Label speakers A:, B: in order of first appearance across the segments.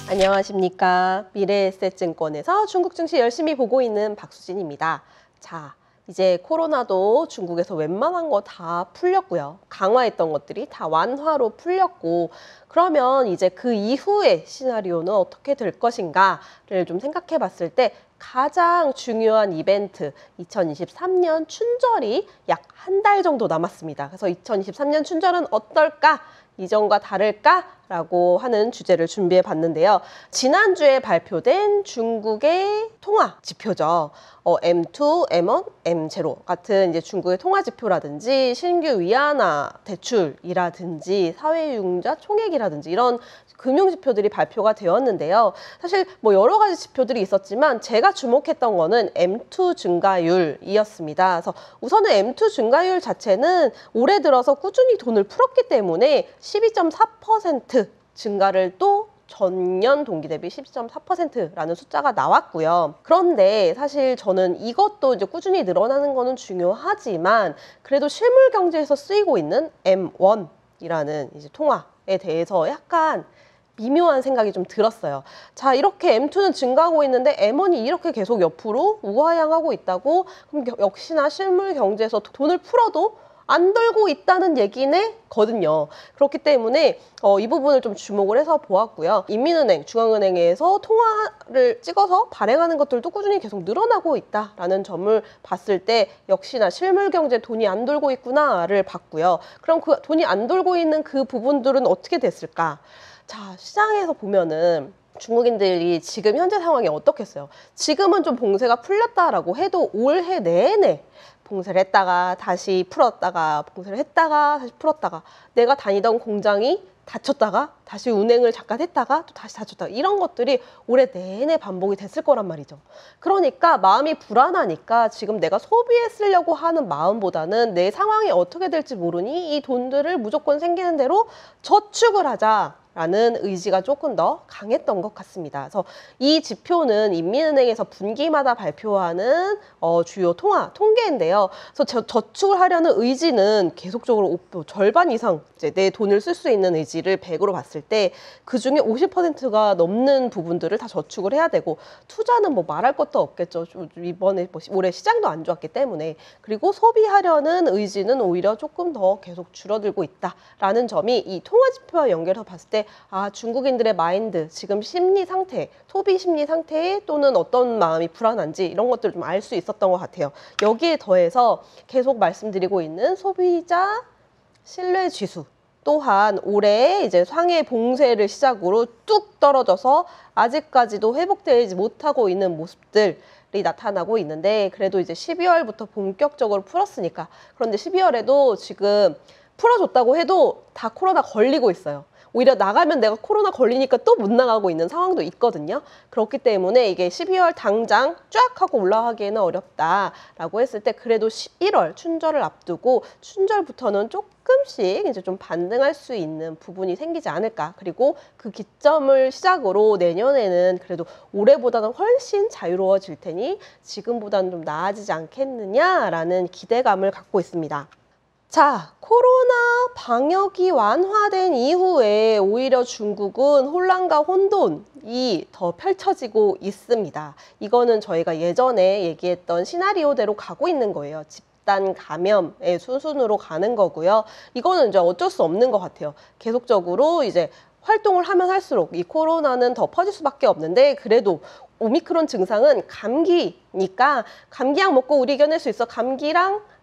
A: 안녕하십니까. 미래에셋증권에서 중국 증시 열심히 보고 있는 박수진입니다. 자, 이제 코로나도 중국에서 웬만한 거 다 풀렸고요. 강화했던 것들이 다 완화로 풀렸고, 그러면 이제 그 이후의 시나리오는 어떻게 될 것인가를 좀 생각해 봤을 때 가장 중요한 이벤트, 2023년 춘절이 약 한 달 정도 남았습니다. 그래서 2023년 춘절은 어떨까? 이전과 다를까? 라고 하는 주제를 준비해 봤는데요. 지난주에 발표된 중국의 통화 지표죠. M2, M1, M0 같은 이제 중국의 통화 지표라든지 신규 위안화 대출이라든지 사회융자 총액이라든지 이런 금융 지표들이 발표가 되었는데요. 사실 뭐 여러 가지 지표들이 있었지만 제가 주목했던 거는 M2 증가율이었습니다. 그래서 우선은 M2 증가율 자체는 올해 들어서 꾸준히 돈을 풀었기 때문에 12.4% 증가를 또 전년 동기 대비 12.4%라는 숫자가 나왔고요. 그런데 사실 저는 이것도 이제 꾸준히 늘어나는 거는 중요하지만 그래도 실물 경제에서 쓰이고 있는 M1이라는 이제 통화에 대해서 약간 미묘한 생각이 좀 들었어요. 자, 이렇게 M2는 증가하고 있는데 M1이 이렇게 계속 옆으로 우하향하고 있다고? 그럼 역시나 실물 경제에서 돈을 풀어도 안 돌고 있다는 얘기네 거든요. 그렇기 때문에 이 부분을 좀 주목을 해서 보았고요. 인민은행, 중앙은행에서 통화를 찍어서 발행하는 것들도 꾸준히 계속 늘어나고 있다라는 점을 봤을 때 역시나 실물 경제 돈이 안 돌고 있구나를 봤고요. 그럼 그 돈이 안 돌고 있는 그 부분들은 어떻게 됐을까? 자, 시장에서 보면은 중국인들이 지금 현재 상황이 어떻겠어요? 지금은 좀 봉쇄가 풀렸다라고 해도 올해 내내 봉쇄를 했다가 다시 풀었다가 봉쇄를 했다가 다시 풀었다가 내가 다니던 공장이 닫혔다가 다시 운행을 잠깐 했다가 또 다시 닫혔다가 이런 것들이 올해 내내 반복이 됐을 거란 말이죠. 그러니까 마음이 불안하니까 지금 내가 소비에 쓰려고 하는 마음보다는 내 상황이 어떻게 될지 모르니 이 돈들을 무조건 생기는 대로 저축을 하자. 라는 의지가 조금 더 강했던 것 같습니다. 그래서 이 지표는 인민은행에서 분기마다 발표하는 주요 통계인데요. 그래서 저축을 하려는 의지는 계속적으로 절반 이상 이제 내 돈을 쓸 수 있는 의지를 100으로 봤을 때 그중에 50%가 넘는 부분들을 다 저축을 해야 되고 투자는 뭐 말할 것도 없겠죠. 이번에 뭐 올해 시장도 안 좋았기 때문에 그리고 소비하려는 의지는 오히려 조금 더 계속 줄어들고 있다라는 점이 이 통화지표와 연결해서 봤을 때 아, 중국인들의 마인드, 지금 심리 상태, 소비 심리 상태에 또는 어떤 마음이 불안한지 이런 것들을 좀 알 수 있었던 것 같아요. 여기에 더해서 계속 말씀드리고 있는 소비자 신뢰 지수 또한 올해 이제 상해 봉쇄를 시작으로 뚝 떨어져서 아직까지도 회복되지 못하고 있는 모습들이 나타나고 있는데 그래도 이제 12월부터 본격적으로 풀었으니까 그런데 12월에도 지금 풀어줬다고 해도 다 코로나 걸리고 있어요. 오히려 나가면 내가 코로나 걸리니까 또 못 나가고 있는 상황도 있거든요. 그렇기 때문에 이게 12월 당장 쫙 하고 올라가기에는 어렵다라고 했을 때 그래도 11월 춘절을 앞두고 춘절부터는 조금씩 이제 좀 반등할 수 있는 부분이 생기지 않을까. 그리고 그 기점을 시작으로 내년에는 그래도 올해보다는 훨씬 자유로워질 테니 지금보다는 좀 나아지지 않겠느냐라는 기대감을 갖고 있습니다. 자, 코로나 방역이 완화된 이후에 오히려 중국은 혼란과 혼돈이 더 펼쳐지고 있습니다. 이거는 저희가 예전에 얘기했던 시나리오대로 가고 있는 거예요. 집단 감염의 수순으로 가는 거고요. 이거는 이제 어쩔 수 없는 것 같아요. 계속적으로 이제 활동을 하면 할수록 이 코로나는 더 퍼질 수밖에 없는데 그래도 오미크론 증상은 감기니까 감기약 먹고 우리 이겨낼 수 있어.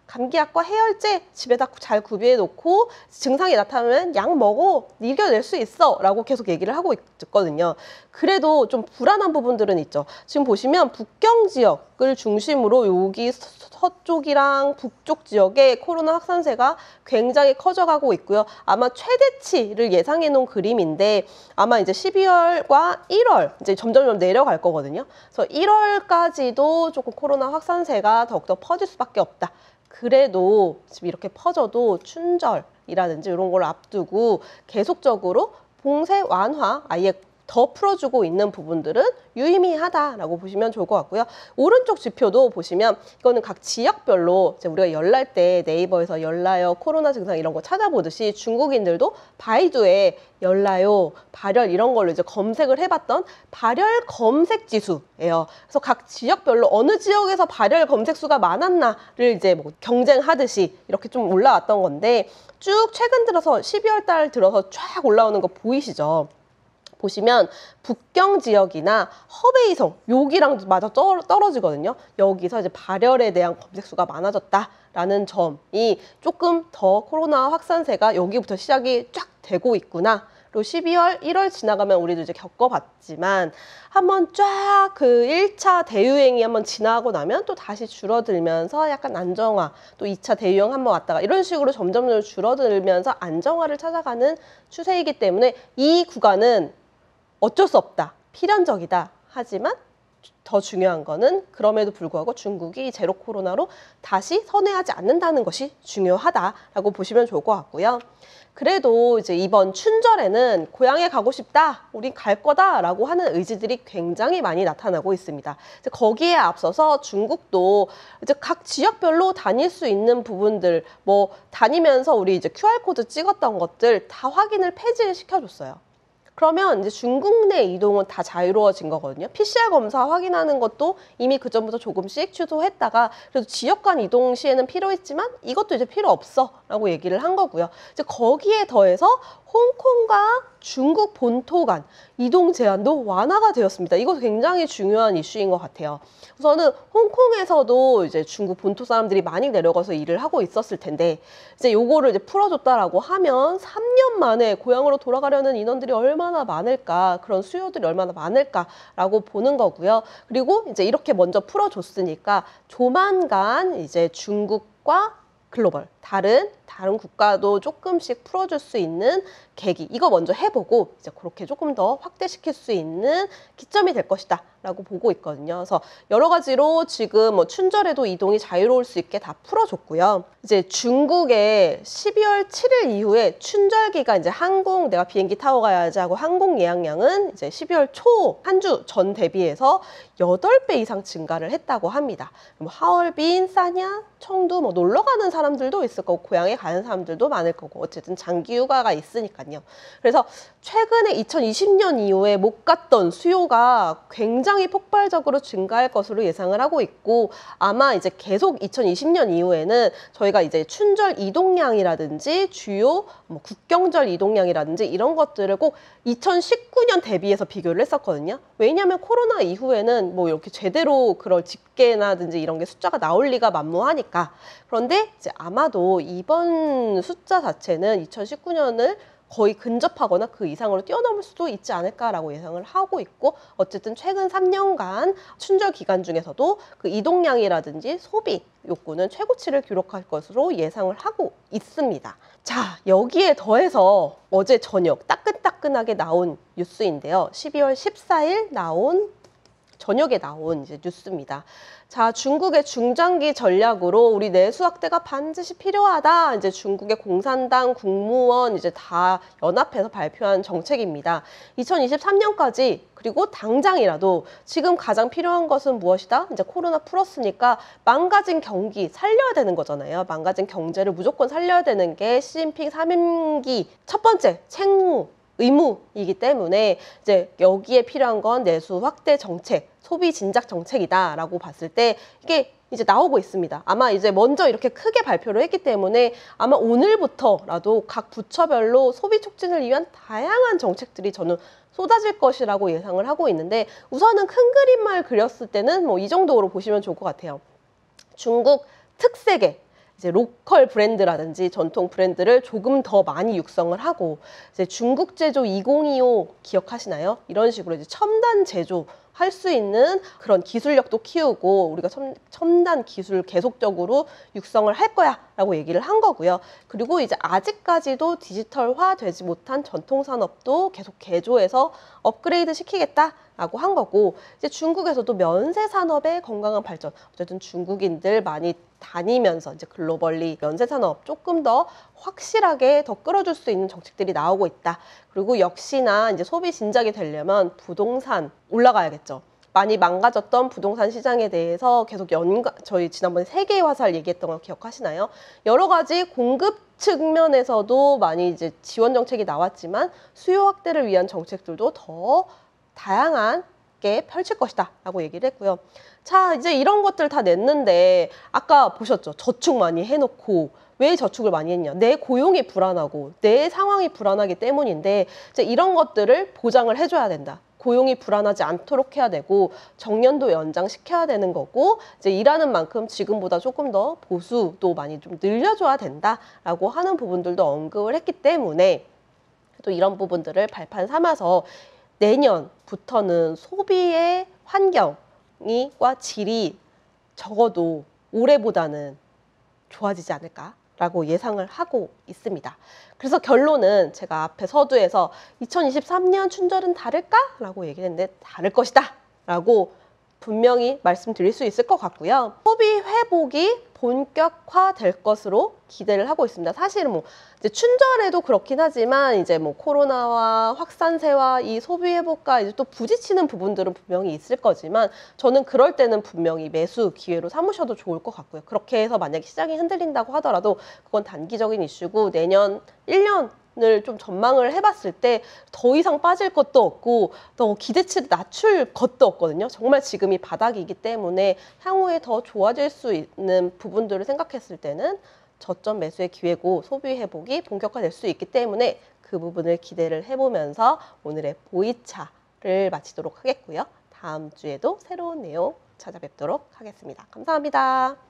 A: 감기약과 해열제 집에다 잘 구비해 놓고 증상이 나타나면 약 먹어 이겨낼 수 있어 라고 계속 얘기를 하고 있거든요. 그래도 좀 불안한 부분들은 있죠. 지금 보시면 북경 지역을 중심으로 여기 서쪽이랑 북쪽 지역에 코로나 확산세가 굉장히 커져가고 있고요. 아마 최대치를 예상해 놓은 그림인데 아마 이제 12월과 1월 이제 점점 내려갈 거거든요. 그래서 1월까지도 조금 코로나 확산세가 더욱더 퍼질 수밖에 없다. 그래도 지금 이렇게 퍼져도 춘절이라든지 이런 걸 앞두고 계속적으로 봉쇄 완화, 아예 더 풀어주고 있는 부분들은 유의미하다라고 보시면 좋을 것 같고요. 오른쪽 지표도 보시면 이거는 각 지역별로 이제 우리가 열날 때 네이버에서 열나요, 코로나 증상 이런 거 찾아보듯이 중국인들도 바이두에 열나요, 발열 이런 걸로 이제 검색을 해봤던 발열 검색 지수예요. 그래서 각 지역별로 어느 지역에서 발열 검색 수가 많았나를 이제 뭐 경쟁하듯이 이렇게 좀 올라왔던 건데 쭉 최근 들어서 12월 달 들어서 쫙 올라오는 거 보이시죠? 보시면 북경 지역이나 허베이성 여기랑 마저 떨어지거든요. 여기서 이제 발열에 대한 검색 수가 많아졌다라는 점이 조금 더 코로나 확산세가 여기부터 시작이 쫙 되고 있구나. 그리고 12월, 1월 지나가면 우리도 이제 겪어봤지만 한번 쫙 그 1차 대유행이 한번 지나고 나면 또 다시 줄어들면서 약간 안정화, 또 2차 대유행 한번 왔다가 이런 식으로 점점 줄어들면서 안정화를 찾아가는 추세이기 때문에 이 구간은 어쩔 수 없다, 필연적이다. 하지만 더 중요한 거는 그럼에도 불구하고 중국이 제로 코로나로 다시 선회하지 않는다는 것이 중요하다라고 보시면 좋을 것 같고요. 그래도 이제 이번 춘절에는 고향에 가고 싶다, 우린 갈 거다라고 하는 의지들이 굉장히 많이 나타나고 있습니다. 이제 거기에 앞서서 중국도 이제 각 지역별로 다닐 수 있는 부분들, 뭐 다니면서 우리 이제 QR코드 찍었던 것들 다 확인을 폐지를 시켜줬어요. 그러면 이제 중국 내 이동은 다 자유로워진 거거든요. PCR 검사 확인하는 것도 이미 그전부터 조금씩 취소했다가 그래도 지역 간 이동 시에는 필요했지만 이것도 이제 필요 없어 라고 얘기를 한 거고요. 이제 거기에 더해서 홍콩과 중국 본토 간 이동 제한도 완화가 되었습니다. 이거 굉장히 중요한 이슈인 것 같아요. 우선은 홍콩에서도 이제 중국 본토 사람들이 많이 내려가서 일을 하고 있었을 텐데 이제 요거를 이제 풀어줬다라고 하면 3년 만에 고향으로 돌아가려는 인원들이 얼마나 많을까, 그런 수요들이 얼마나 많을까라고 보는 거고요. 그리고 이제 이렇게 먼저 풀어줬으니까 조만간 이제 중국과 글로벌, 다른 국가도 조금씩 풀어줄 수 있는 계기, 이거 먼저 해보고 이제 그렇게 조금 더 확대시킬 수 있는 기점이 될 것이다 라고 보고 있거든요. 그래서 여러 가지로 지금 뭐 춘절에도 이동이 자유로울 수 있게 다 풀어줬고요. 이제 중국의 12월 7일 이후에 춘절기가 이제 항공, 내가 비행기 타고 가야지 하고 항공 예약량은 이제 12월 초 한 주 전 대비해서 8배 이상 증가를 했다고 합니다. 뭐 하얼빈, 사냥, 청두 뭐 놀러 가는 사람들도 있을 거고 고향에 가는 사람들도 많을 거고 어쨌든 장기 휴가가 있으니까요. 그래서 최근에 2020년 이후에 못 갔던 수요가 굉장히 폭발적으로 증가할 것으로 예상을 하고 있고 아마 이제 계속 2020년 이후에는 저희가 이제 춘절 이동량이라든지 주요 뭐 국경절 이동량이라든지 이런 것들을 꼭 2019년 대비해서 비교를 했었거든요. 왜냐하면 코로나 이후에는 뭐 이렇게 제대로 그럴 집계나든지 이런 게 숫자가 나올 리가 만무하니까. 그런데 이제 아마도 이번 숫자 자체는 2019년을 거의 근접하거나 그 이상으로 뛰어넘을 수도 있지 않을까라고 예상을 하고 있고 어쨌든 최근 3년간 춘절 기간 중에서도 그 이동량이라든지 소비 욕구는 최고치를 기록할 것으로 예상을 하고 있습니다. 자, 여기에 더해서 어제 저녁 따끈따끈하게 나온 뉴스인데요. 12월 14일 저녁에 나온 이제 뉴스입니다. 자, 중국의 중장기 전략으로 우리 내수 확대가 반드시 필요하다. 이제 중국의 공산당, 국무원 이제 다 연합해서 발표한 정책입니다. 2023년까지 그리고 당장이라도 지금 가장 필요한 것은 무엇이다? 이제 코로나 풀었으니까 망가진 경기 살려야 되는 거잖아요. 망가진 경제를 무조건 살려야 되는 게 시진핑 3임기 첫 번째 책무 의무이기 때문에 이제 여기에 필요한 건 내수 확대 정책, 소비 진작 정책이다라고 봤을 때 이게 이제 나오고 있습니다. 아마 이제 먼저 이렇게 크게 발표를 했기 때문에 아마 오늘부터라도 각 부처별로 소비 촉진을 위한 다양한 정책들이 저는 쏟아질 것이라고 예상을 하고 있는데 우선은 큰 그림만 그렸을 때는 뭐 이 정도로 보시면 좋을 것 같아요. 중국 특색의 이제 로컬 브랜드라든지 전통 브랜드를 조금 더 많이 육성을 하고 이제 중국 제조 2025 기억하시나요? 이런 식으로 이제 첨단 제조 할 수 있는 그런 기술력도 키우고 우리가 첨단 기술 계속적으로 육성을 할 거야 라고 얘기를 한 거고요. 그리고 이제 아직까지도 디지털화 되지 못한 전통산업도 계속 개조해서 업그레이드 시키겠다라고 한 거고, 이제 중국에서도 면세 산업의 건강한 발전, 어쨌든 중국인들 많이 다니면서 이제 글로벌리 면세 산업 조금 더 확실하게 더 끌어줄 수 있는 정책들이 나오고 있다. 그리고 역시나 이제 소비 진작이 되려면 부동산 올라가야겠죠. 많이 망가졌던 부동산 시장에 대해서 계속 저희 지난번에 세계의 화살 얘기했던 거 기억하시나요? 여러 가지 공급 측면에서도 많이 이제 지원 정책이 나왔지만 수요 확대를 위한 정책들도 더 다양하게 펼칠 것이다 라고 얘기를 했고요. 자, 이제 이런 것들 다 냈는데 아까 보셨죠? 저축 많이 해놓고 왜 저축을 많이 했냐? 내 고용이 불안하고 내 상황이 불안하기 때문인데 이제 이런 것들을 보장을 해줘야 된다. 고용이 불안하지 않도록 해야 되고 정년도 연장시켜야 되는 거고 이제 일하는 만큼 지금보다 조금 더 보수도 많이 좀 늘려줘야 된다라고 하는 부분들도 언급을 했기 때문에 또 이런 부분들을 발판 삼아서 내년부터는 소비의 환경과 질이 적어도 올해보다는 좋아지지 않을까라고 예상을 하고 있습니다. 그래서 결론은 제가 앞에 서두에서 2023년 춘절은 다를까라고 얘기했는데 다를 것이다 라고 분명히 말씀드릴 수 있을 것 같고요. 소비 회복이 본격화될 것으로 기대를 하고 있습니다. 사실은 뭐 이제 춘절에도 그렇긴 하지만 이제 뭐 코로나와 확산세와 이 소비 회복과 이제 또 부딪히는 부분들은 분명히 있을 거지만 저는 그럴 때는 분명히 매수 기회로 삼으셔도 좋을 것 같고요. 그렇게 해서 만약에 시장이 흔들린다고 하더라도 그건 단기적인 이슈고 내년 1년을 좀 전망을 해봤을 때 더 이상 빠질 것도 없고 더 기대치를 낮출 것도 없거든요. 정말 지금이 바닥이기 때문에 향후에 더 좋아질 수 있는 부분들을 생각했을 때는 저점 매수의 기회고 소비 회복이 본격화될 수 있기 때문에 그 부분을 기대를 해보면서 오늘의 보이차를 마치도록 하겠고요. 다음 주에도 새로운 내용 찾아뵙도록 하겠습니다. 감사합니다.